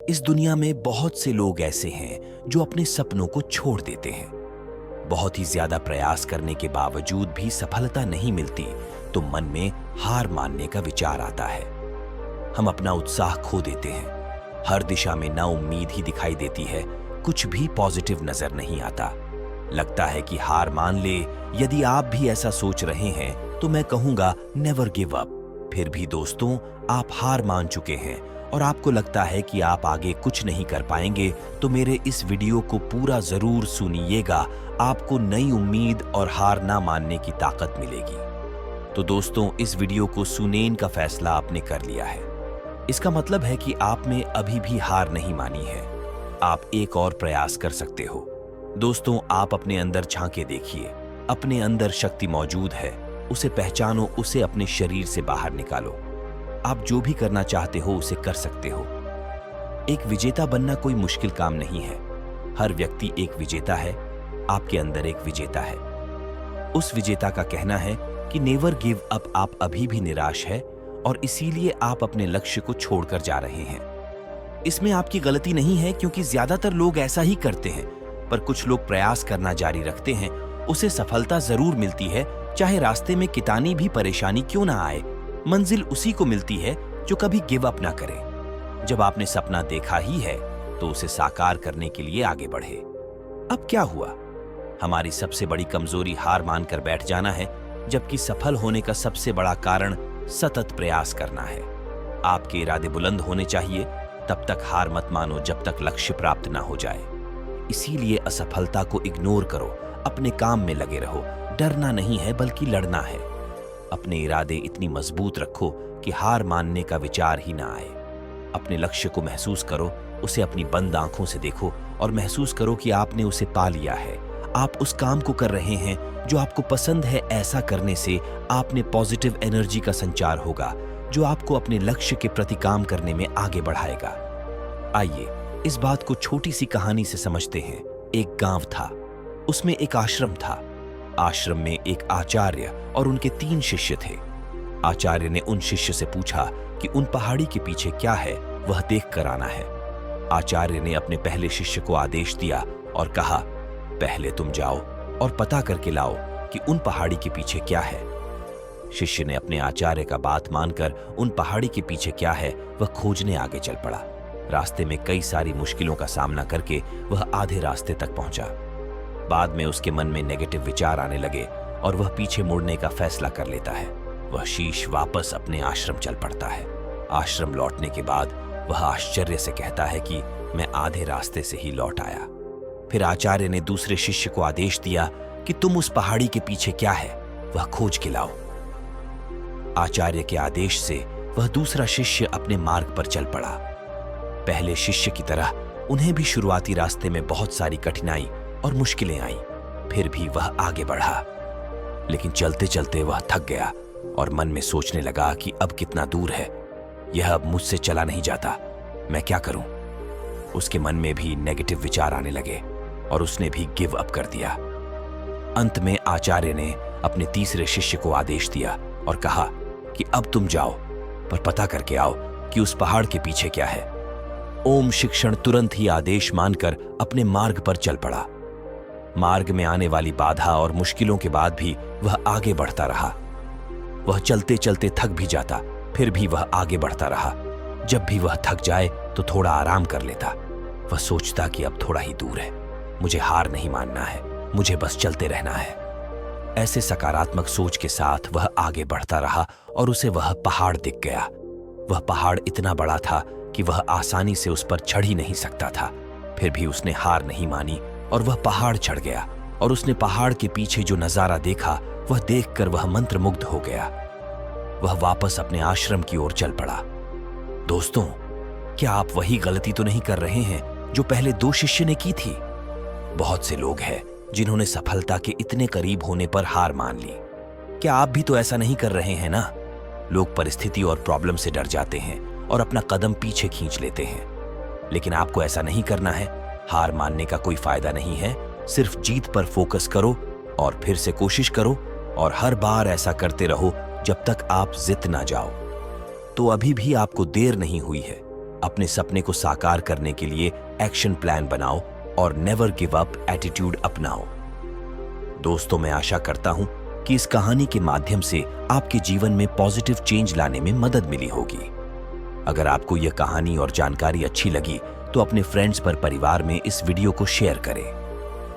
इस दुनिया में बहुत से लोग ऐसे हैं जो अपने सपनों को छोड़ देते हैं। बहुत ही ज्यादा प्रयास करने के बावजूद भी सफलता नहीं मिलती तो मन में हार मानने का विचार आता है। हम अपना उत्साह खो देते हैं। हर दिशा में ना उम्मीद ही दिखाई देती है, कुछ भी पॉजिटिव नजर नहीं आता। लगता है कि हार मान ले। यदि आप भी ऐसा सोच रहे हैं तो मैं कहूंगा नेवर गिव अप। फिर भी दोस्तों, आप हार मान चुके हैं और आपको लगता है कि आप आगे कुछ नहीं कर पाएंगे तो मेरे इस वीडियो को पूरा जरूर सुनिएगा। आपको नई उम्मीद और हार ना मानने की ताकत मिलेगी। तो दोस्तों, इस वीडियो को सुनेन का फैसला आपने कर लिया है। इसका मतलब है कि आप में अभी भी हार नहीं मानी है। आप एक और प्रयास कर सकते हो। दोस्तों, आप अपने अंदर झांके देखिए। अपने अंदर शक्ति मौजूद है, उसे पहचानो, उसे अपने शरीर से बाहर निकालो। आप जो भी करना चाहते हो उसे कर सकते हो। एक विजेता बनना कोई मुश्किल काम नहीं है। हर व्यक्ति एक विजेता है। आपके अंदर एक विजेता है। उस विजेता का कहना है कि नेवर गिव अप। आप अभी भी निराश है और इसीलिए आप अपने लक्ष्य को छोड़कर जा रहे हैं। इसमें आपकी गलती नहीं है, क्योंकि ज्यादातर लोग ऐसा ही करते हैं। पर कुछ लोग प्रयास करना जारी रखते हैं, उसे सफलता जरूर मिलती है, चाहे रास्ते में कितनी भी परेशानी क्यों ना आए। मंजिल उसी को मिलती है जो कभी गिव अप ना करे। जब आपने सपना देखा ही है तो उसे साकार करने के लिए आगे बढ़े। अब क्या हुआ? हमारी सबसे बड़ी कमजोरी हार मानकर बैठ जाना है, जबकि सफल होने का सबसे बड़ा कारण सतत प्रयास करना है। आपके इरादे बुलंद होने चाहिए। तब तक हार मत मानो जब तक लक्ष्य प्राप्त ना हो जाए। इसीलिए असफलता को इग्नोर करो, अपने काम में लगे रहो। डरना नहीं है बल्कि लड़ना है। अपने इरादे इतनी मजबूत रखो कि हार मानने का विचार ही ना आए। अपने लक्ष्य को महसूस करो, उसे अपनी बंद आंखों से देखो और महसूस करो कि आपने उसे पा लिया है। आप उस काम को कर रहे हैं जो आपको पसंद है। ऐसा करने से आपने पॉजिटिव एनर्जी का संचार होगा जो आपको अपने लक्ष्य के प्रति काम करने में आगे बढ़ाएगा। आइए इस बात को छोटी सी कहानी से समझते हैं। एक गांव था, उसमें एक आश्रम था। आश्रम में एक आचार्य और उनके 3 शिष्य थे। आचार्य ने उन शिष्य से पूछा कि उन पहाड़ी के पीछे क्या है, वह देख कर आना है। आचार्य ने अपने पहले शिष्य को आदेश दिया और कहा, पहले तुम जाओ और पता करके लाओ कि उन पहाड़ी के पीछे क्या है। शिष्य ने अपने आचार्य का बात मानकर उन पहाड़ी के पीछे क्या है वह खोजने आगे चल पड़ा। रास्ते में कई सारी मुश्किलों का सामना करके वह आधे रास्ते तक पहुंचा। बाद में उसके मन में नेगेटिव विचार आने लगे और वह पीछे मुड़ने का फैसला कर लेता है। वह शीश वापस अपने आश्रम चल पड़ता है। आश्रम लौटने के बाद वह आश्चर्य से कहता है कि मैं आधे रास्ते से ही लौट आया। फिर आचार्य ने दूसरे शिष्य को आदेश दिया कि तुम उस पहाड़ी के पीछे क्या है वह खोज के लाओ। आचार्य के आदेश से वह दूसरा शिष्य अपने मार्ग पर चल पड़ा। पहले शिष्य की तरह उन्हें भी शुरुआती रास्ते में बहुत सारी कठिनाई और मुश्किलें आईं। फिर भी वह आगे बढ़ा, लेकिन चलते चलते वह थक गया और मन में सोचने लगा कि अब कितना दूर है, यह अब मुझसे चला नहीं जाता, मैं क्या करूं? उसके मन में भी नेगेटिव विचार आने लगे और उसने भी गिव अप कर दिया। अंत में आचार्य ने अपने तीसरे शिष्य को आदेश दिया और कहा कि अब तुम जाओ, पर पता करके आओ कि उस पहाड़ के पीछे क्या है। ओम शिक्षण तुरंत ही आदेश मानकर अपने मार्ग पर चल पड़ा। मार्ग में आने वाली बाधा और मुश्किलों के बाद भी वह आगे बढ़ता रहा। वह चलते चलते थक भी जाता, फिर भी वह आगे बढ़ता रहा। जब भी वह थक जाए तो थोड़ा आराम कर लेता। वह सोचता कि अब थोड़ा ही दूर है, मुझे हार नहीं मानना है, मुझे बस चलते रहना है। ऐसे सकारात्मक सोच के साथ वह आगे बढ़ता रहा और उसे वह पहाड़ दिख गया। वह पहाड़ इतना बड़ा था कि वह आसानी से उस पर चढ़ ही नहीं सकता था। फिर भी उसने हार नहीं मानी और वह पहाड़ चढ़ गया। और उसने पहाड़ के पीछे जो नजारा देखा वह देखकर वह मंत्रमुग्ध हो गया। वह वापस अपने आश्रम की ओर चल पड़ा। दोस्तों, क्या आप वही गलती तो नहीं कर रहे हैं जो पहले 2 शिष्य ने की थी? बहुत से लोग हैं जिन्होंने सफलता के इतने करीब होने पर हार मान ली। क्या आप भी तो ऐसा नहीं कर रहे हैं ना? लोग परिस्थिति और प्रॉब्लम से डर जाते हैं और अपना कदम पीछे खींच लेते हैं, लेकिन आपको ऐसा नहीं करना है। हार मानने का कोई फायदा नहीं है। सिर्फ जीत पर फोकस करो और फिर से कोशिश करो और हर बार ऐसा करते रहो जब तक आप जीत ना जाओ। तो अभी भी आपको देर नहीं हुई है। अपने सपने को साकार करने के लिए एक्शन प्लान बनाओ और नेवर गिव अप एटीट्यूड अपनाओ। दोस्तों, मैं आशा करता हूं कि इस कहानी के माध्यम से आपके जीवन में पॉजिटिव चेंज लाने में मदद मिली होगी। अगर आपको यह कहानी और जानकारी अच्छी लगी तो अपने फ्रेंड्स पर परिवार में इस वीडियो को शेयर करें।